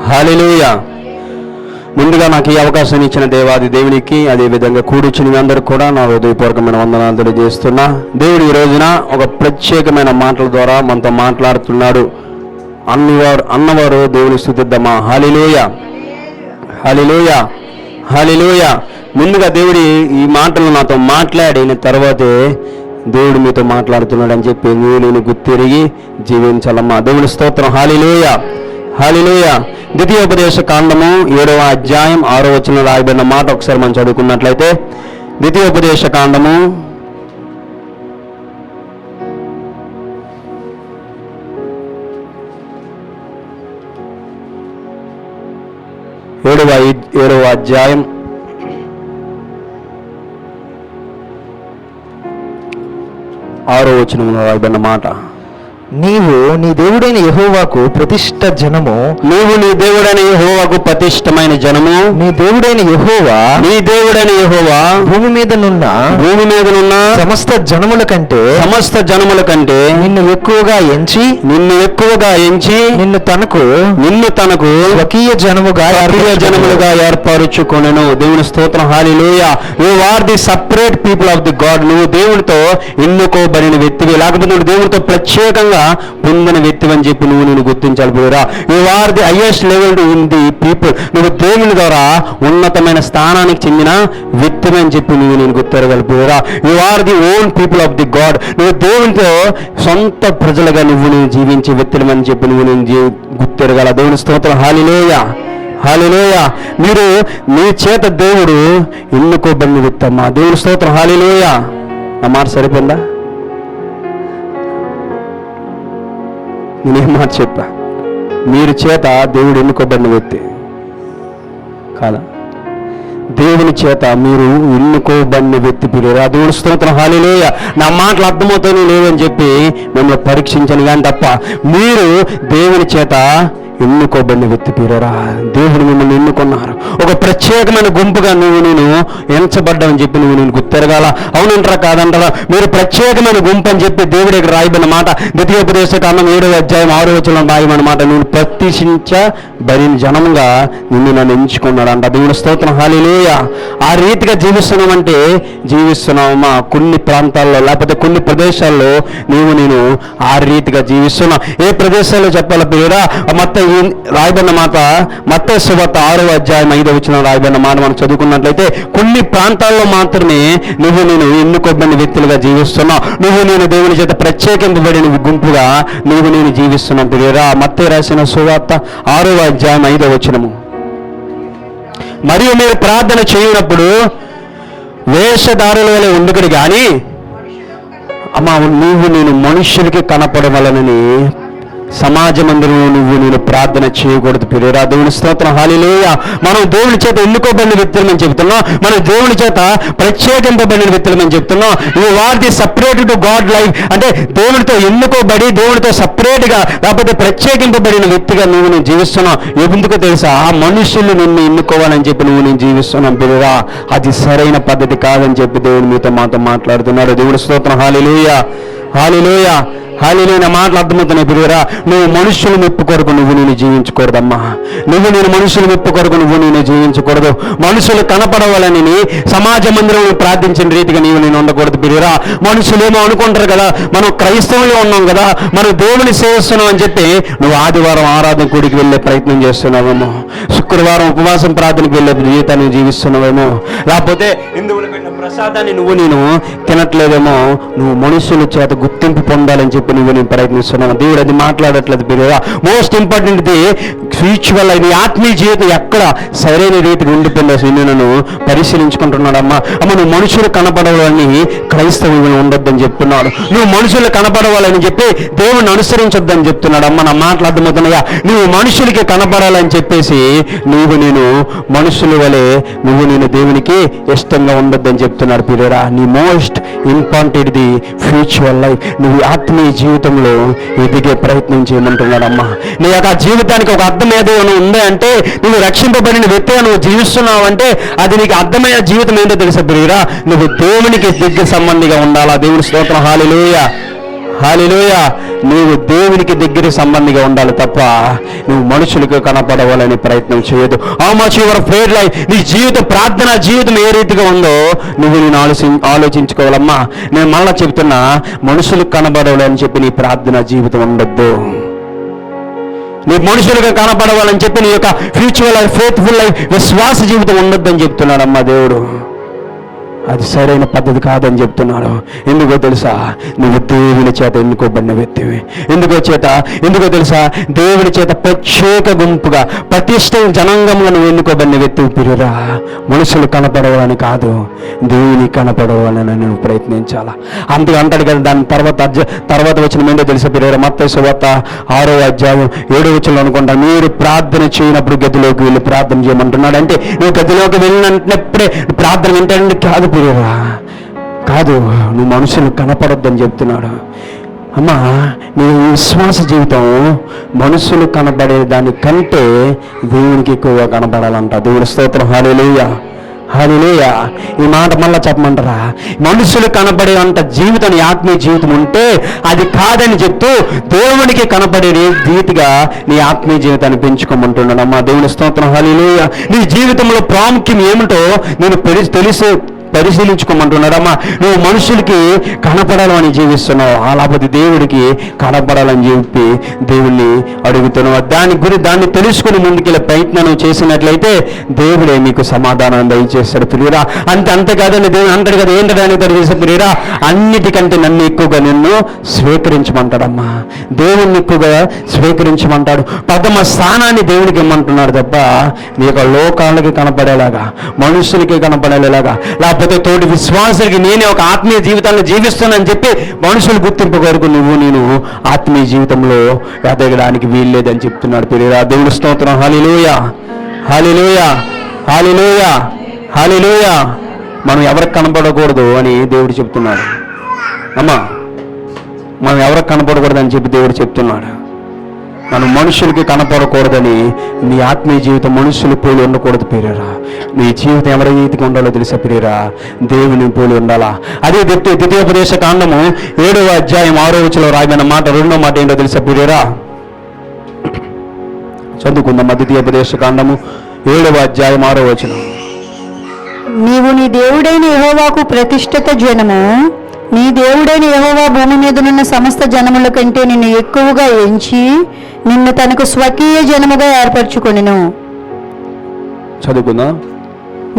హల్లెలూయా. ముందుగా నాకు ఈ అవకాశాన్ని ఇచ్చిన దేవాది దేవునికి, అదేవిధంగా కూడిచిన మీ అందరికి కూడా నా హృదయపూర్వకమైన వందనాలు తెలియజేస్తున్నా. దేవుడు ఈ రోజున ఒక ప్రత్యేకమైన మాటల ద్వారా మనతో మాట్లాడుతున్నాడు. అన్నవారు దేవుని స్తుతిద్దామా. హల్లెలూయా, హల్లెలూయా, హల్లెలూయా. ముందుగా దేవుడి ఈ మాటలు నాతో మాట్లాడిన తర్వాతే దేవుడు మీతో మాట్లాడుతున్నాడు అని చెప్పి నేను గుర్తిరిగి జీవించాలమ్మా. దేవుని స్తోత్రం. హల్లెలూయా, హల్లెలూయా. ద్వితీయోపదేశ కాండము 7వ అధ్యాయం 6వ వచనంలో రాయబడిన మాట ఒకసారి మనం చదువుకున్నట్లయితే, ద్వితీయోపదేశ కాండము 7వ అధ్యాయం 6వ వచనంలో రాయబడిన మాట, నీవు నీ దేవుడైన యెహోవాకు ప్రతిష్ఠ జనము, నీవు నీ దేవుడైన యెహోవాకు ప్రతిష్టమైన జనము, నీ దేవుడైన యెహోవా భూమి మీదనున్న సమస్త జనముల కంటే నిన్ను ఎక్కువగా ఎంచి నిన్ను తనకు స్వకీయ జనముగా ఏర్పరుచుకొనెను. దేవుని స్తోత్రం. Hallelujah. You are the separate people of the God. నువ్వు దేవునితో ఎన్నుకోబడిన వ్యక్తివి, లేకపోతే నువ్వు దేవునితో ప్రత్యేకంగా పొందిన వ్యక్తి అని చెప్పి నేను గుర్తించాలి బ్రదరా. You are the highest level in the people. నువ్వు దేవుని ద్వారా ఉన్నతమైన స్థానానికి చెందిన వ్యక్తి అని చెప్పి నేను గుర్తిరగలి బ్రదరా. You are the own people of the God. నువ్వు దేవునితో సొంత ప్రజలుగా నేను జీవించే వ్యక్తులు అని చెప్పి నేను గుర్తిరగల. దేవుని స్తోత్రం. హల్లెలూయా, హల్లెలూయా. మీరు మీ చేత దేవుడు ఎన్నుకోబడిన వ్యక్తి అమ్మా. దేవుని స్తోత్రం. హల్లెలూయా. నా మాట సరిపోయిందా? నేనేం మాట చెప్పా? మీరు చేత దేవుడు ఎన్నుకోబడిన వ్యక్తి కాదా? దేవుని చేత మీరు ఎన్నుకోబడిన వ్యక్తి పిల్లరా. దేవుని స్తోత్రం. హల్లెలూయా. నా మాటలు అర్థమవుతానే లేవని చెప్పి మిమ్మల్ని పరీక్షించను కానీ తప్ప మీరు దేవుని చేత ఎన్నుకోబడిన వ్యక్తి పిల్లరా. దేవుడు మిమ్మల్ని ఎన్నుకున్నారు. ఒక ప్రత్యేకమైన గుంపుగా నేను ఎంచబడ్డామని చెప్పి నేను గుర్తెరగాల. అవునంటారా కాదంటారా? మీరు ప్రత్యేకమైన గుంపు అని చెప్పి దేవుడి ఇక్కడ రాయబడిన మాట ద్వితీయోపదేశ కాండం 7వ అధ్యాయం 6వ వచనంలో రాయబడిన మాట, నేను ప్రతిష్ఠించబడిన జనంగా నన్ను ఎంచుకున్నాడు అంట. దేవుని స్తోత్రం. హల్లెలూయా. ఆ రీతిగా జీవిస్తున్నామమ్మా. కొన్ని ప్రాంతాల్లో లేకపోతే కొన్ని ప్రదేశాల్లో నేను ఆ రీతిగా జీవిస్తున్నా. ఏ ప్రదేశాల్లో చెప్పాలి పిల్లరా? మత్తయి రాయబడిన మాట, మత్తయి సువార్త 6వ అధ్యాయం 5వ వచనంలో రాయబడిన మాట మనం చదువుకున్నట్లయితే, కొన్ని ప్రాంతాల్లో మాత్రమే నేను ఎన్నుకోబడిన వ్యక్తులుగా జీవిస్తున్నావు. నేను దేవుని చేత ప్రత్యేకింపబడిన గుంపుగా నేను జీవిస్తున్నాను పిల్లరా. మత్తయి రాసిన సువార్త 6వ అధ్యాయం 5వ వచనము, మరియు మీరు ప్రార్థన చేయనప్పుడు వేషధారుల వలె ఉండుకుని కానీ అమ్మా నేను మనుష్యులకి కనపడవలనని సమాజ మందిరంలో నేను ప్రార్థన చేయకూడదు పిల్లరా. దేవుని స్తోత్రం. హల్లెలూయా. మనం దేవుని చేత ఎన్నుకోబడిన వ్యక్తులమని చెప్తున్నాం. మనం దేవుని చేత ప్రత్యేకింపబడిన వ్యక్తులమని చెప్తున్నాం. You are the separate to God life. అంటే దేవునితో ఎన్నుకోబడి దేవునితో సపరేట్గా లేకపోతే ప్రత్యేకింపబడిన వ్యక్తిగా నేను జీవిస్తున్నావు. ఎందుకో తెలుసా? ఆ మనుషులు నిన్ను ఎన్నుకోవాలని చెప్పి నేను జీవిస్తున్నాను పిల్లరా. అది సరైన పద్ధతి కాదని చెప్పి దేవుని మాతో మాట్లాడుతున్నాడు. దేవుని స్తోత్రం. హల్లెలూయా, హల్లెలూయా, హల్లెలూయా. నా మాటలు అర్థమవుతున్నాయి పిల్లరా. నువ్వు మనుషులు మెప్పు కొరకు నేను జీవించకూడదమ్మా. నేను మనుషులు మెప్పు కొరకు నేను జీవించకూడదు. మనుషులు కనపడవాలని సమాజ మందిరంలో ప్రార్థించిన రీతిగా నేను ఉండకూడదు పిల్లరా. మనుషులు ఏమో అనుకుంటారు కదా, మనం క్రైస్తవులు ఉన్నాం కదా, మనం దేవుని సేవిస్తున్నాం అని చెప్పి నువ్వు ఆదివారం ఆరాధన కూడికి వెళ్ళే ప్రయత్నం చేస్తున్నావేమో, శుక్రవారం ఉపవాసం ప్రార్థనకు వెళ్ళే జీవితాన్ని జీవిస్తున్నావేమో, లేకపోతే హిందువులు పెట్టిన ప్రసాదాన్ని నేను తినట్లేదేమో. నువ్వు మనుషుల చేత గుర్తింపు పొందాలని చెప్పి నేను ప్రయత్నిస్తున్నాను. దేవుడు అది మాట్లాడట్లేదు పిల్లరా. మోస్ట్ ఇంపార్టెంట్ ది స్పిరిచువల్ అయిన ఆత్మీయ జీవితం ఎక్కడ సరైన రీతికి ఉండిపోయింది నేను పరిశీలించుకుంటున్నాడమ్మా. నువ్వు మనుషులు కనపడవాలని క్రైస్తవులు ఉండొద్దని చెప్తున్నాడు. నువ్వు మనుషులు కనపడవాలని చెప్పి దేవుణ్ణి అనుసరించొద్దని చెప్తున్నాడు. అమ్మ నా మాటలు అర్థమవుతున్నాయా? నువ్వు మనుషులకి కనపడాలని చెప్పేసి నేను మనుషుల వలె నేను దేవునికి ఇష్టంగా ఉండొద్దని చెప్తున్నాడు పిల్లరా. నీ మోస్ట్ ఇంపార్టెంట్ ది ఫ్యూచువల్ లైఫ్. నువ్వు ఆత్మీయ జీవితంలో ఎదిగే ప్రయత్నం చేయమంటున్నాడమ్మా. నీ యొక్క జీవితానికి ఒక అర్థం ఏదో ఉందా అంటే, నువ్వు రక్షింపబడిన వ్యక్తిగా నువ్వు జీవిస్తున్నావు అంటే అది నీకు అర్థమైన జీవితం ఏంటో తెలుసా పిల్లరా? నువ్వు దేవునికి దిగ్గ సంబంధిగా ఉండాలా. దేవుని స్తోత్రం. హల్లెలూయా, హల్లెలూయా. నీవు దేవునికి దగ్గర సంబంధిగా ఉండాలి తప్ప నువ్వు మనుషులకు కనపడవాలని ప్రయత్నం చేయదు. How much your prayer life, నీ జీవితం, ప్రార్థన జీవితం ఏ రీతిగా ఉందో నేను ఆలోచించుకోవాలమ్మా. నేను మళ్ళా చెప్తున్నా, మనుషులకు కనపడవాలని చెప్పి నీ ప్రార్థన జీవితం ఉండొద్దు. నీ మనుషులుగా కనపడవాలని చెప్పి నీ యొక్క ఫ్యూచర్ లైఫ్, ఫెయిత్ఫుల్ లైఫ్, విశ్వాస జీవితం ఉండొద్దని చెప్తున్నాడమ్మా దేవుడు. అది సరైన పద్ధతి కాదని చెప్తున్నాడు. ఎందుకో తెలుసా, నువ్వు దేవుని చేత ఎన్నుకోబడిన వ్యక్తివి. ఎందుకో తెలుసా, దేవుని చేత ప్రత్యేక గుంపుగా, ప్రతిష్ట జనాంగంగా నువ్వు ఎన్నుకోబడిన వ్యక్తివి పిరురా. మనుషులు కనపడవాలని కాదు, దేవుని కనపడవాలని నువ్వు ప్రయత్నించాలా. అందుకు అంటాడు కదా, దాని తర్వాత వచ్చిన ఏంటో తెలుసా పిరురా, మత్తయి సువార్త 6వ అధ్యాయం 7వ వచనంలో అనుకుంటా, మీరు ప్రార్థన చేయనప్పుడు గదిలోకి వెళ్ళి ప్రార్థన చేయమంటున్నాడు. అంటే నువ్వు గదిలోకి వెళ్ళినప్పుడే ప్రార్థన వింటానంటే కాదు పిరురా, కాదు, నువ్వు మనుషులు కనపడొద్దని చెప్తున్నాడు. అమ్మా, నీ విశ్వాస జీవితం మనుషులు కనబడే దానికంటే దేవునికి ఎక్కువగా కనపడాలంట. దేవుని స్తోత్రం. హల్లెలూయా, హల్లెలూయా. ఈ మాట మళ్ళా చెప్పమంటారా? మనుషులు కనపడే అంత జీవితం, నీ ఆత్మీయ జీవితం ఉంటే అది కాదని చెప్తూ దేవునికి కనపడే రీతిగా నీ ఆత్మీయ జీవితాన్ని పెంచుకోమంటున్నాడు. అమ్మా దేవుని స్తోత్రం. హల్లెలూయా. నీ జీవితంలో ప్రాముఖ్యం ఏమిటో నేను పరిశీలించుకోమంటున్నాడమ్మా. నువ్వు మనుషులకి కనపడాలని జీవిస్తున్నావు, అలాపోతే దేవుడికి కనపడాలని చెప్పి దేవుణ్ణి అడుగుతున్నావు. దాన్ని తెలుసుకుని ముందుకెళ్ళే ప్రయత్నం నువ్వు చేసినట్లయితే దేవుడే నీకు సమాధానం దయచేస్తాడు పిల్లరా. అంతేకాదని దేవుడు అంటాడు కదా, ఏంటడానికి తెలిసే పిల్లరా, అన్నిటికంటే నన్ను ఎక్కువగా నిన్ను స్వీకరించమంటాడమ్మా. దేవుణ్ణి ఎక్కువగా స్వీకరించమంటాడు. ప్రథమ స్థానాన్ని దేవుడికి ఇమ్మంటున్నాడు తప్ప నీ యొక్క లోకాలకి కనపడేలాగా, మనుషులకి కనపడేలాగా, లేకపోతే తోటి విశ్వాసులకి నేనే ఒక ఆత్మీయ జీవితాన్ని జీవిస్తానని చెప్పి మనుషులు గుర్తింపు కొరకు నేను ఆత్మీయ జీవితంలో ఎదగడానికి వీల్లేదని చెప్తున్నాడు పిల్లరా. దేవుని స్తోత్రం. హల్లెలూయా, హల్లెలూయా, హల్లెలూయా, హల్లెలూయా. మనం ఎవరికి కనపడకూడదు అని దేవుడు చెప్తున్నాడు. అమ్మా, మనం ఎవరికి కనపడకూడదు అని చెప్పి దేవుడు చెప్తున్నాడు. మనం మనుషులకి కనపడకూడదని, నీ ఆత్మీయ జీవితం మనుషులు పోలి ఉండకూడదు పిల్లరా. నీ జీవితం ఎవరి రీతికి ఉండాలో తెలుసా పిల్లరా, దేవుని పోలి ఉండాలా. అదే ద్వితీయోపదేశ కాండము 7వ అధ్యాయం 6వ వచనంలో రాయబడిన మాట, 2వ మాట ఏంటో తెలుసా పిల్లరా? చదువుకుందాం. ద్వితీయోపదేశ కాండము 7వ అధ్యాయం 6వ వచనం. నీవు నీ దేవుడైన యెహోవాకు ప్రతిష్ఠిత జనము, నీ దేవుడైన యెహోవా భూమి మీదనున్న సమస్త జనముల కంటే నిన్ను ఎక్కువగా ఎంచి నిన్ను తనకు స్వకీయ జనముగా ఏర్పరచుకొనెను. చదువుకుందాం.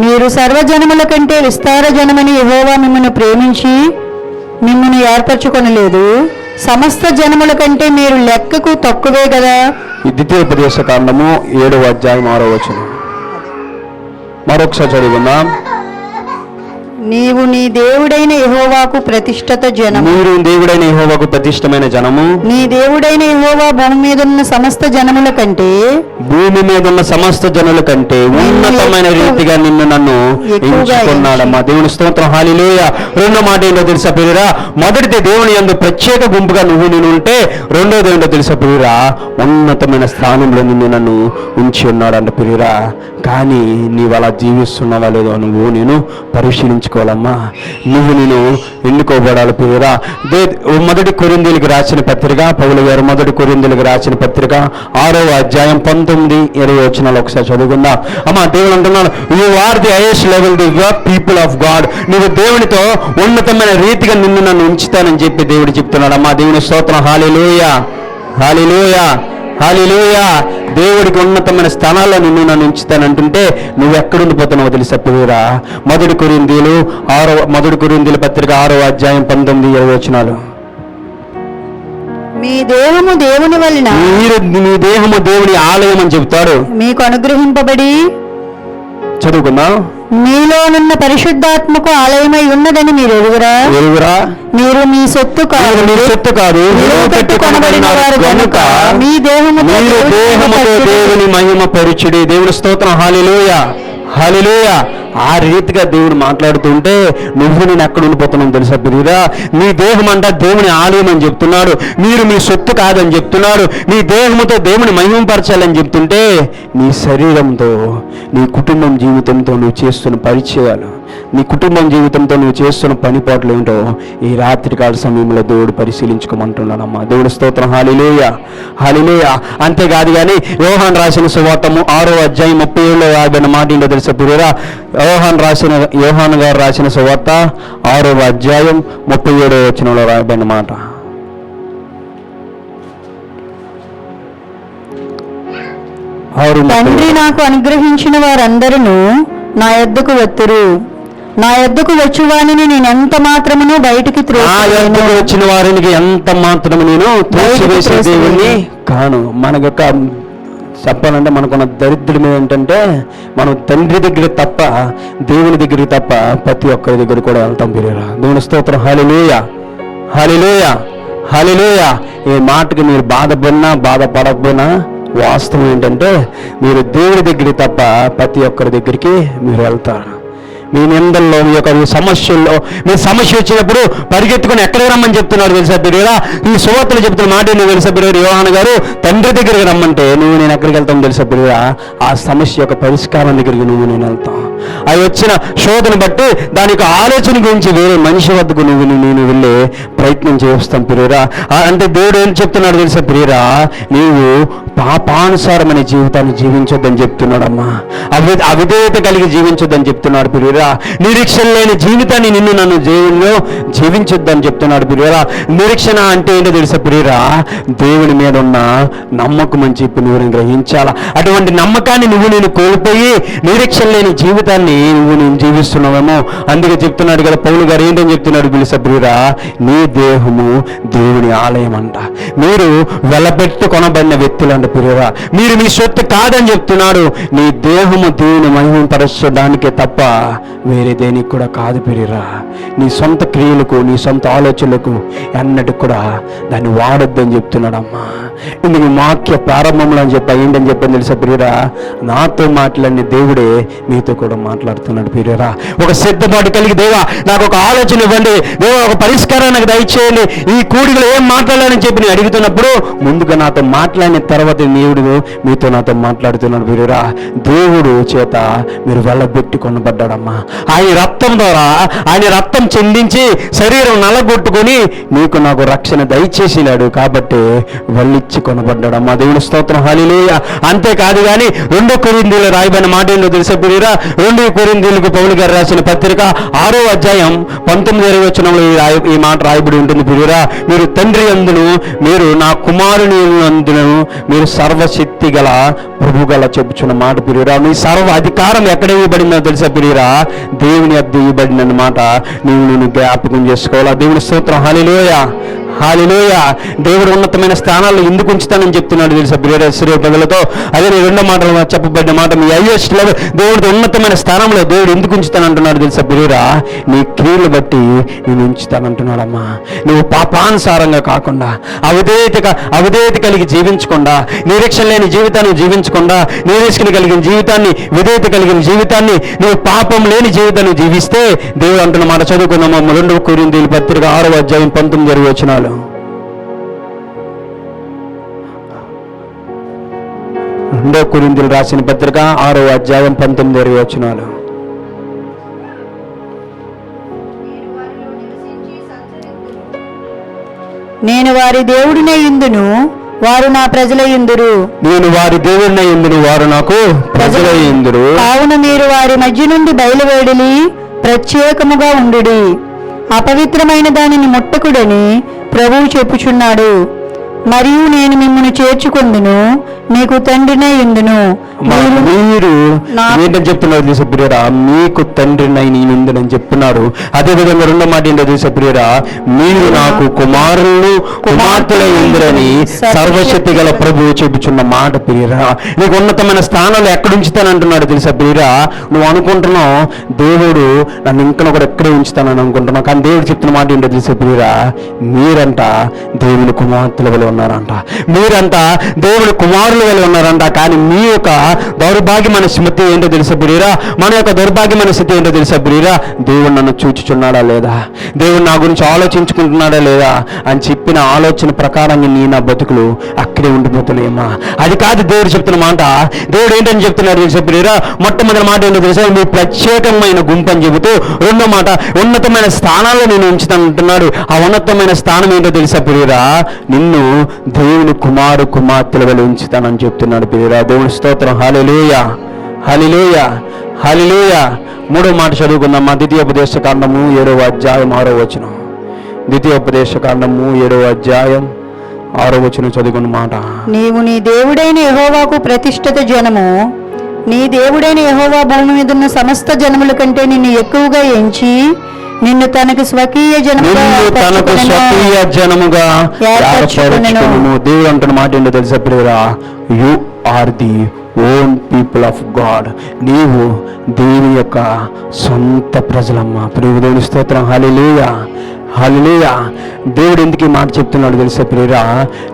మీరు సర్వజనముల కంటే విస్తార జనమని యెహోవా మిమ్మల్ని ప్రేమించి మిమ్మల్ని ఏర్పరచుకొనలేదు. సమస్త జనముల కంటే మీరు లెక్కకు తక్కువే కదా. ద్వితీయోపదేశ కాండము 7వ అధ్యాయం 6వ వచనం. మరొకసారి చదువుకుందాం. నీవు నీ దేవుడైన యెహోవాకు ప్రతిష్ఠిత జనము, మీరు దేవుడైన యెహోవాకు ప్రతిష్టమైన జనము, నీ దేవుడైన యెహోవా భూమి మీద ఉన్న సమస్త జనముల కంటే, భూమి మీద ఉన్న సమస్త జనుల కంటే ఉన్నతమైన రీతిగా నన్ను ఎంచుకున్నాడమ్మా. దేవుని స్తోత్రం. హల్లెలూయా. 2వ మాట ఏంటో తెలుసా పిల్లరా? మొదటిది దేవుని యందు ప్రత్యేక గుంపుగా నేను ఉంటే, రెండోది ఏంటో తెలుసా పిల్లరా? ఉన్నతమైన స్థానంలో నన్ను ఉంచి ఉన్నాడంట పిల్లరా. కానీ నీవు అలా జీవిస్తున్నావా లేదో నేను పరిశీలించుకోవాలమ్మా. నేను ఎన్నుకోబడాలి పిల్లరా. మొదటి కొరింథీయులకు రాసిన పత్రిక, పౌలు గారు మొదటి కొరింథీయులకు రాసిన పత్రిక 6వ అధ్యాయం 19-20 వచనాలు ఒకసారి చదువుకుందాం. అమ్మా, దేవుడు అంటున్నాడు, you are the highest level, the people of God. నువ్వు దేవునితో ఉన్నతమైన రీతిగా నన్ను ఉంచుతానని చెప్పి దేవుడు చెప్తున్నాడు. అమ్మా దేవుని స్తోత్రం. హల్లెలూయా, హల్లెలూయా, హల్లెలూయా. దేవుడికి ఉన్నతమైన స్థానాల్లో నన్ను ఉంచుతానంటుంటే నువ్వు ఎక్కడుండిపోతున్నావో తెలుసా పిల్లరా? మొదటి కొరింథీయుల పత్రిక 6వ అధ్యాయం 19-20 వచనాలు. మీ దేహము దేవుని వలన, మీ దేహము దేవుని ఆలయం అని చెబుతాడు. మీకు అనుగ్రహింపబడి, చదువుకుందాం. మీలోనున్న పరిశుద్ధాత్మకు ఆలయమై ఉన్నదని మీరు ఎరుగురా. మీరు మీ సొత్తు కాదు, పెట్టుకొనబడిన వారు కనుక మీ దేహముతో దేవుని మహిమ పరుచుడి. దేవుని స్తోత్రం. హల్లెలూయా, హల్లెలూయా. ఆ రీతిగా దేవుడు మాట్లాడుతుంటే నేను ఎక్కడ ఉండిపోతున్నాను తెలుసా పిల్లరా? నీ దేహం అంట దేవుని ఆలయం అని చెప్తున్నాడు. మీరు మీ సొత్తు కాదని చెప్తున్నాడు. నీ దేహంతో దేవుని మహిమపరచాలని చెప్తుంటే నీ శరీరంతో, నీ కుటుంబం జీవితంతో నువ్వు చేస్తున్న పరిచయాలు, నీ కుటుంబం జీవితంతో నువ్వు చేస్తున్న పనిపాట్లు ఏంటో ఈ రాత్రికాల సమయంలో దేవుడు పరిశీలించుకోమంటున్నాడమ్మా. దేవుడు స్తోత్రం. హల్లెలూయా, హల్లెలూయా. అంతేకాదు కానీ యోహాను రాసిన సువార్తము 6వ అధ్యాయం 37 50 మాట ఏంటో తెలుసా ప్రియురా? యోహాను గారు రాసిన సువార్త 6వ అధ్యాయం 37 వచనంలో రాయబడిన మాట. తండ్రి నాకు అనుగ్రహించిన వారందరూ నా యొద్దకు వత్తురు, నా యొద్దకు వచ్చువానిని నేను ఎంత మాత్రమును బయటికి వచ్చిన వారికి ఎంత మాత్రము నేను త్రోసివేసే దేవుణ్ణి కాను. మనకొక చెప్పాలంటే మనకున్న దరిద్రం ఏంటంటే మనం తండ్రి దగ్గర తప్ప దేవుని దగ్గరికి తప్ప ప్రతి ఒక్కరి దగ్గర కూడా వెళ్తాం. పిల్లరా దేవుని స్తోత్రం. హల్లెలూయా, హల్లెలూయా, హల్లెలూయా. ఈ మాటకి మీరు బాధపడకపోయినా వాస్తవం ఏంటంటే మీరు దేవుడి దగ్గరికి తప్ప ప్రతి ఒక్కరి దగ్గరికి మీరు వెళ్తారు. మీ నిందల్లో, మీ యొక్క సమస్యల్లో, మీ సమస్య వచ్చినప్పుడు పరిగెత్తుకుని ఎక్కడికి రమ్మని చెప్తున్నాడు తెలుసా బిడ్డలారా? ఈ సువార్తలు చెప్తున్న మాట నువ్వు తెలుసా బిడ్డ? యోహాను గారు తండ్రి దగ్గరికి రమ్మంటే నేను ఎక్కడికి వెళ్తాను తెలుసా బిడ్డలారా? ఆ సమస్య యొక్క పరిష్కారం దగ్గరికి నేను వెళ్తాను. అవి వచ్చిన శోధన బట్టి దాని యొక్క ఆలోచన గురించి వేరే మనిషి వద్దకు నేను వెళ్ళే ప్రయత్నం చేస్తాం ప్రియురా. అంటే దేవుడు ఏం చెప్తున్నాడు తెలుసా ప్రియురా? నీవు పాపానుసారమైన జీవితాన్ని జీవించొద్దని చెప్తున్నాడమ్మా. అవిధేయత కలిగి జీవించొద్దని చెప్తున్నాడు ప్రియురా. నిరీక్షణ లేని జీవితాన్ని నన్ను జీవనంలో జీవించొద్దని చెప్తున్నాడు ప్రియురా. నిరీక్షణ అంటే ఏంటో తెలుసా ప్రియురా? దేవుని మీద ఉన్న నమ్మకం అని చెప్పి నువ్వు గ్రహించాలా. అటువంటి నమ్మకాన్ని నేను కోల్పోయి నిరీక్షణ లేని జీవితాన్ని నేను జీవిస్తున్నావేమో. అందుకే చెప్తున్నాడు కదా పౌలు గారు, ఏంటని చెప్తున్నాడు తెలుసా ప్రియురా? నీ దేహము దేవుని ఆలయం అంట. మీరు వెలపెట్టు కొనబడిన వ్యక్తులు అంట ప్రియురా. మీరు మీ సొత్తు కాదని చెప్తున్నాడు. నీ దేహము దేవుని మహిమపరచడానికే తప్ప వేరే దేనికి కూడా కాదు ప్రియురా. నీ సొంత క్రియలకు, నీ సొంత ఆలోచనలకు అన్నట్టు కూడా దాన్ని వాడొద్దని చెప్తున్నాడమ్మా. ఇందుకు వాక్య ప్రారంభంలో అని ఏంటని చెప్పని తెలుసా ప్రియురా? నాతో మాట్లాడిన దేవుడే మీతో కూడా మాట్లాడుతున్నాడు ప్రియురా. ఒక సిద్ధపాటు కలిగి దేవా నాకు ఒక ఆలోచన ఇవ్వండి, దేవా ఒక పరిష్కారాన్ని నాకు దయచేయండి, ఈ కూడికలో ఏం మాట్లాడాలని చెప్పి నేను అడుగుతున్నప్పుడు ముందుగా నాతో మాట్లాడిన తర్వాత దేవుడు మీతో నాతో మాట్లాడుతున్నాడు ప్రియురా. దేవుడు చేత మీరు వెళ్ళబెట్టి కొనబడ్డాడమ్మా. ఆయన రక్తం ద్వారా, ఆయన రక్తం చెందించి శరీరం నలగొట్టుకొని నాకు రక్షణ దయచేసినాడు కాబట్టి వెళ్ళిచ్చి కొనబడ్డాడమ్మా. దేవుని స్తోత్రం. హల్లెలూయా. అంతేకాదు కానీ 2 కొరింథీయులు రాయబడిన మాట ఏంటో తెలుసా ప్రియురా? 2 కొరింథీయులకు పౌలు గారు రాసిన పత్రిక 6వ అధ్యాయం 19వ వచనంలో ఈ మాట రాయబడి ఉంటుంది ప్రియురా. మీరు తండ్రి యందును, మీరు నా కుమారుని యందును, మీరు సర్వశక్తి గల ప్రభు గల చెప్పుచున్న మాట ప్రియురా. మీ సర్వ అధికారం ఎక్కడ ఇవ్వబడిందో తెలుసా ప్రియురా? దేవుని యొద్ద ఇవ్వబడిన మాట నేను జ్ఞాపకం చేసుకోవాలా. దేవుని స్తోత్రం. హల్లెలూయా, హల్లెలూయా. దేవుడు ఉన్నతమైన స్థానాల్లో ఎందుకు ఉంచుతానని చెప్తున్నాడు తెలుసా ప్రియురా? ఇశ్రాయేలు ప్రజలతో అదే నేను 2వ మాటలో చెప్పబడిన మాట, మీ హైయెస్ట్ లెవెల్ దేవుడితో ఉన్నతమైన స్థానంలో దేవుడు ఎందుకు ఉంచుతానంటున్నాడు తెలుసా ప్రియురా? నీ క్రియలు బట్టి నేను ఉంచుతానంటున్నాడమ్మా. నువ్వు పాపానుసారంగా కాకుండా, అవిధేయత కలిగి జీవించకుండా, నిరీక్షణ లేని జీవితాన్ని జీవించకుండా, నిరీక్షణ కలిగిన జీవితాన్ని, విధేయత కలిగిన జీవితాన్ని, నువ్వు పాపం లేని జీవితాన్ని జీవిస్తే దేవుడు అంటున్న మాట చదువుకున్నాము. 2 కొరింథీయుల పత్రిక 6వ అధ్యాయం 19 వచనాలు. 2 కొరింథీయులు రాసిన పత్రిక 6వ అధ్యాయం 19 వచనాలు. నేను వారి దేవుడినే యుందును, వారు నా ప్రజల యుందురు. నేను వారి దేవుడినే యుందును, వారు నాకు ప్రజల యుందురు. కావున మీరు వారి మధ్య నుండి బయలువెడలి ప్రత్యేకముగా ఉండుడి, అపవిత్రమైన దానిని ముట్టకుడని ప్రభువు చెప్పుచున్నాడు. మరియు నేను మిమ్మల్ని చేర్చుకుందును, మీకు తండ్రినే యుందును. మీరు ఏంటని చెప్తున్నారు తెలుసా ప్రియురా? మీకు తండ్రినై నేనుందని చెప్తున్నారు. అదేవిధంగా 2వ మాట ఏంటో తెలుసా ప్రియురా? మీరు నాకు కుమారులు కుమార్తెల యుందురని సర్వశక్తి గల ప్రభువు చెప్పుచున్న మాట ప్రియురా. నీకు ఉన్నతమైన స్థానాలు ఎక్కడ ఉంచుతానంటున్నాడు తెలుసా ప్రియురా? నువ్వు అనుకుంటున్నావు దేవుడు నన్ను ఇంకా కూడా ఎక్కడే ఉంచుతానని అనుకుంటున్నావు, కానీ దేవుడు చెప్తున్న మాట ఏంటో తెలుసా ప్రియురా? మీరంట దేవుని కుమార్తెల వల్ల ఉన్నారంట. మీరంతా దేవుని కుమారుల వలె ఉన్నారంట. కానీ మీ యొక్క దౌర్భాగ్యమైన స్థితి ఏంటో తెలుసా ప్రియురా? మన యొక్క దౌర్భాగ్యమైన స్థితి ఏంటో తెలుసా ప్రియురా? దేవుడు నన్ను చూచుచున్నాడా లేదా, దేవుడు నా గురించి ఆలోచించుకుంటున్నాడా లేదా అని చెప్పిన ఆలోచన ప్రకారంగా నా బతుకులు అక్కడే ఉండిపోతున్నాయమ్మా. అది కాదు దేవుడు చెప్తున్న మాట. దేవుడు ఏంటని చెప్తున్నాడు తెలుసా ప్రియురా? మొట్టమొదటి మాట ఏంటో తెలుసా? మీ ప్రత్యేకమైన గుంపు అని చెబుతూ రెండో మాట ఉన్నతమైన స్థానాల్లో నేను ఉంచుతాను అంటున్నాడు. ఆ ఉన్నతమైన స్థానం ఏంటో తెలుసా ప్రియురా? నిన్ను దేవుని కుమార్తెల వలె ఉంచుతానని చెప్తున్నాడు ప్రియురా. దేవుని స్తోత్రం. హల్లెలూయా, హల్లెలూయా, హల్లెలూయా. మూడో మాట చదువుకుందామా. ద్వితీయోపదేశ కాండము 7వ అధ్యాయం 6వ వచనం. ద్వితీయోపదేశ కాండము 7వ అధ్యాయం 6వ వచనం చదువుకున్న మాట. నీవు నీ దేవుడైన యెహోవాకు ప్రతిష్ఠిత జనము, నీ దేవుడైన యెహోవా భూమి మీద ఉన్న సమస్త జనముల కంటే నిన్ను ఎక్కువగా ఎంచి నిన్ను తనకు స్వకీయ జనముగా ఏర్పరచుకొనెను. దేవుడు అంటున్న మాట ఏంటో తెలుసా ప్రియురా? You are the own people of God. నీవు దేవుని యొక్క సొంత ప్రజలమ్మా. ప్రియ దేవుని స్తోత్రం. హల్లెలూయా, హల్లెలూయా. దేవుడు ఎందుకు ఈ మాట చెప్తున్నాడు తెలుసా ప్రియురా?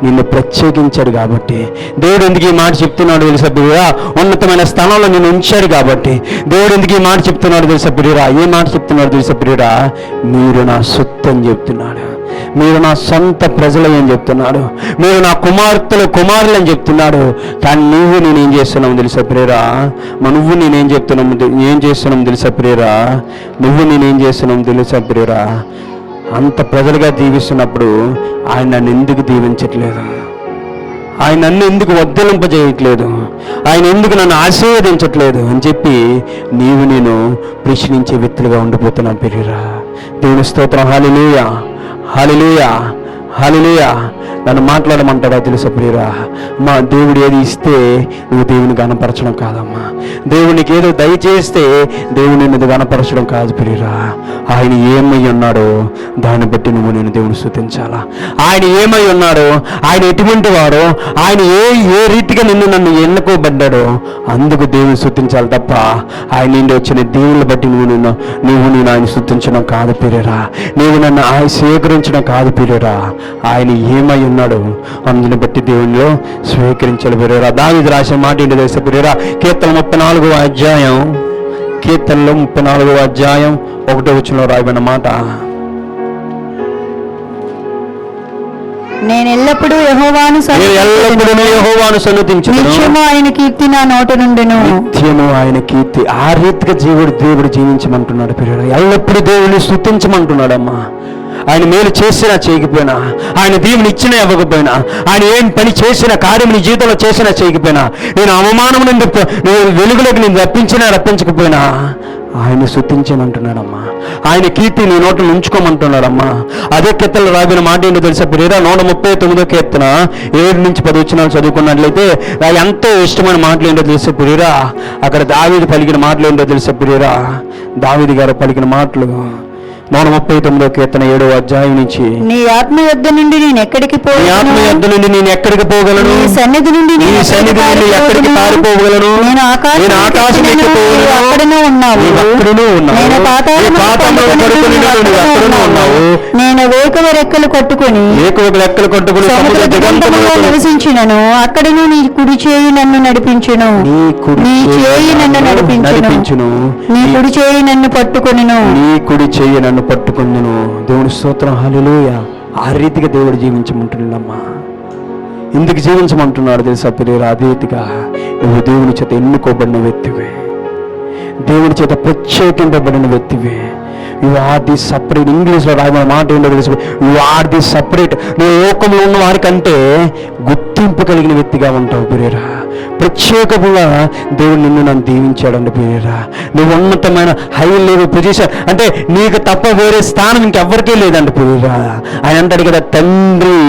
నిన్ను ప్రత్యేకించాడు కాబట్టి. దేవుడు ఎందుకు ఈ మాట చెప్తున్నాడు తెలుసా ప్రియురా? ఉన్నతమైన స్థానంలో నిన్ను ఉంచాడు కాబట్టి. దేవుడు ఎందుకు ఈ మాట చెప్తున్నాడు తెలుసా ప్రియురా? ఏ మాట చెప్తున్నాడు తెలుసా ప్రియురా? మీరు నా సొత్తు అని చెప్తున్నాడు. మీరు నా సొంత ప్రజలు అని చెప్తున్నాడు. మీరు నా కుమారులు అని చెప్తున్నాడు. కానీ నేనేం చేస్తున్నావు తెలుసా ప్రియురా? నేనేం చేస్తున్నావు తెలుసా ప్రియురా? నేనేం చేస్తున్నావు తెలుసా ప్రియురా? అంత ప్రజలుగా దీవిస్తున్నప్పుడు ఆయన నన్ను ఎందుకు దీవించట్లేదు? ఆయన నన్ను ఎందుకు వద్దలింపజేయట్లేదు? ఆయన ఎందుకు నన్ను ఆశీర్వదించట్లేదు అని చెప్పి నేను ప్రశ్నించే వ్యక్తులుగా ఉండిపోతున్నాను ప్రియురా. దేవుని స్తోత్రం. హల్లెలూయా, హల్లెలూయా, హల్లెలూయా. నన్ను మాట్లాడమంటాడా తెలుసా ప్రియురా? మా దేవుడు ఏది ఇస్తే నువ్వు దేవుని గణపరచడం కాదమ్మా. దేవునికి ఏదో దయచేస్తే దేవుని నిన్ను గణపరచడం కాదు ప్రియురా. ఆయన ఏమై ఉన్నాడో దాన్ని బట్టి నేను దేవుని స్తుతించాలా. ఆయన ఏమై ఉన్నాడో, ఆయన ఎటువంటి వాడో, ఆయన ఏ రీతిగా నన్ను ఎన్నుకోబడ్డాడో అందుకు దేవుని స్తుతించాలి తప్ప ఆయన నుండి వచ్చిన దేవుని బట్టి నేను ఆయన స్తుతించడం కాదు ప్రియురా. నన్ను ఆయన స్వీకరించడం కాదు ప్రియురా. ఆయన ఏమై ఉన్నాడు అందుని బట్టి దేవునిలో స్వీకరించాలి ప్రియురా. దావీదు రాసిన మాట ఏంటో తెలుసా ప్రియురా? కీర్తనలో 34వ అధ్యాయం 1వ వచనంలో రాయబడిన మాట. నేను ఎల్లప్పుడూ యెహోవాను సన్నుతించును, నిత్యము ఆయన కీర్తి నా నోట నుండును. నిత్యము ఆయన కీర్తి. ఆ రీతిగా దేవుడు జీవించమంటున్నాడు ప్రియురా. ఎల్లప్పుడూ దేవుని స్తుతించమంటున్నాడమ్మా. ఆయన మేలు చేసినా చేయకపోయినా, ఆయన దీవుని ఇచ్చినా ఇవ్వకపోయినా, ఆయన ఏం పని చేసినా, కార్యం నీ జీవితంలో చేసినా చేయకపోయినా, నేను అవమానం నుండి వెలుగులోకి నేను రప్పించకపోయినా ఆయన స్తుతించమంటున్నాడమ్మా. ఆయన కీర్తి నీ నోట్లో ఉంచుకోమంటున్నాడమ్మా. అదే కీర్తనలో రాబడిన మాట ఏంటో తెలుసా ప్రియురా? 139వ కీర్తన 7 నుంచి 10 వచనాలు చదువుకున్నట్లయితే ఎంతో ఇష్టమైన మాటలు ఏంటో తెలుసా ప్రియురా? అక్కడ దావీదు పలికిన మాటలు ఏంటో తెలుసా ప్రియురా? దావీదు గారు పలికిన మాటలు 139వ కీర్తన 7వ అధ్యాయం నుంచి. నీ ఆత్మ యొద్ద నుండి నేను ఎక్కడికి పోగలను? నీ సన్నిధి నుండి ఎక్కడికి పారిపోగలను? నేను ఆకాశం అక్కడనే ఉన్నావు. నేను నేను వేకువ రెక్కలు కట్టుకుని నివసించినను, అక్కడను నీ కుడి చేయి నన్ను నడిపించును. నీ చేయి నన్ను నడిపించును. నీ కుడి చేయి నన్ను పట్టుకొనును. నీ కుడి చేయి నన్ను పట్టుకుందును. దేవుని స్తోత్రం. హల్లెలూయా. ఆ రీతిగా దేవుడు జీవించమంటున్నాడమ్మా. ఎందుకు జీవించమంటున్నాడు తెలుసా ప్రియురా? అదే రీతిగా నువ్వు దేవుని చేత ఎన్నుకోబడిన వ్యక్తివే, దేవుని చేత ప్రత్యేకింపబడిన వ్యక్తివే. You are the separate. ఇంగ్లీష్లో రాయబడిన మాట ఏంటో తెలుసు. You are the separate. నువ్వు లోకంలో ఉన్న వారికంటే గుర్తింపు కలిగిన వ్యక్తిగా ఉంటావు ప్రియురా. ప్రత్యేకంగా దేవుడు నన్ను దీవించాడండి ప్రియురా. నువ్వు ఉన్నతమైన హై లెవెల్ పొజిషన్, అంటే నీకు తప్ప వేరే స్థానం ఇంకెవ్వరికీ లేదండి ప్రియురా. ఆయన అంటాడు కదా, తండ్రి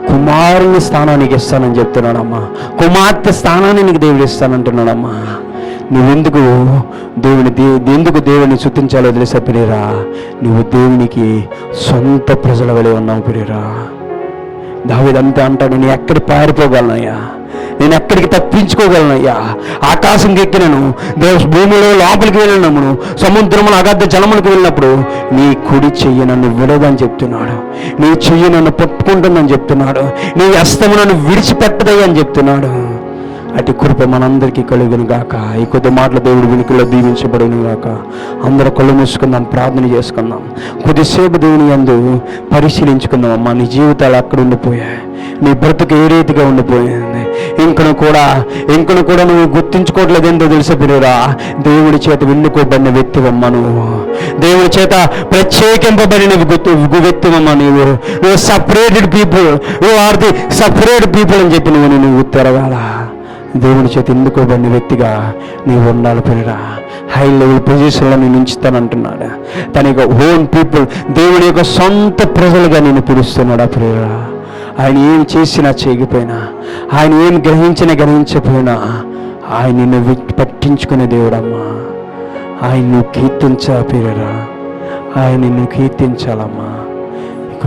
కుమారుని స్థానానికి ఇస్తానని చెప్తున్నాడమ్మా. కుమార్తె స్థానాన్ని నీకు దేవుడు ఇస్తానంటున్నాడమ్మా. నువ్వెందుకు దేవుని స్తుతించాలో తెలుసా ప్రియురా? నువ్వు దేవునికి సొంత ప్రజల వలె ఉన్నావు ప్రియురా. దావీదు అంతే అంటాడు, నేను ఎక్కడికి పారిపోగలనయ్యా, నేను ఎక్కడికి తప్పించుకోగలనయ్యా, ఆకాశంకి ఎక్కినను, భూమిలో లోపలికి వెళ్ళినప్పుడు, సముద్రములు అగాధ జలములకు వెళ్ళినప్పుడు నీ కుడి చెయ్యి నన్ను విడదని చెప్తున్నాడు, నీ చెయ్యి నన్ను పట్టుకుంటుందని చెప్తున్నాడు, నీ హస్తము నన్ను విడిచిపెట్టదయ్యా అని చెప్తున్నాడు. అటు కృప మనందరికీ కలుగును గాక. ఈ కొద్ది మాటలు దేవుడు వినికిలో దీవించబడును గాక. అందరూ కళ్ళు మూసుకుందాం, ప్రార్థన చేసుకుందాం. కొద్దిసేపు దేవుని యందు పరిశీలించుకుందాం. అమ్మా, నీ జీవితాలు అక్కడ ఉండిపోయాయి, నీ బ్రతుకు ఏ రీతిగా ఉండిపోయింది, ఇంకను కూడా నువ్వు గుర్తించుకోవట్లేదు. ఏంటో తెలిసే పిల్లరా, దేవుడి చేత ఎన్నుకోబడిన వ్యక్తివమ్మా నువ్వు, దేవుడి చేత ప్రత్యేకింపబడిన వ్యక్తివమ్మా నువ్వు separated people, you are the separate people అని చెప్పి నువ్వు తిరగాల. దేవుడి చేత ఎన్నుకోబడిన వ్యక్తిగా నీవు ఉండాలి పిల్లరా. హై లెవెల్ పొజిషన్లో నేను ఉంచుతానంటున్నాడు. తన యొక్క ఓన్ పీపుల్, దేవుడి యొక్క సొంత ప్రజలుగా నేను పిలుస్తున్నాడు. పిల్లరా, ఆయన ఏం చేసినా చేయకపోయినా, ఆయన ఏం గ్రహించకపోయినా, ఆయన నిన్ను పట్టించుకునే దేవుడమ్మా. ఆయన నువ్వు కీర్తించా పిల్లరా, ఆయన నిన్ను కీర్తించాలమ్మా.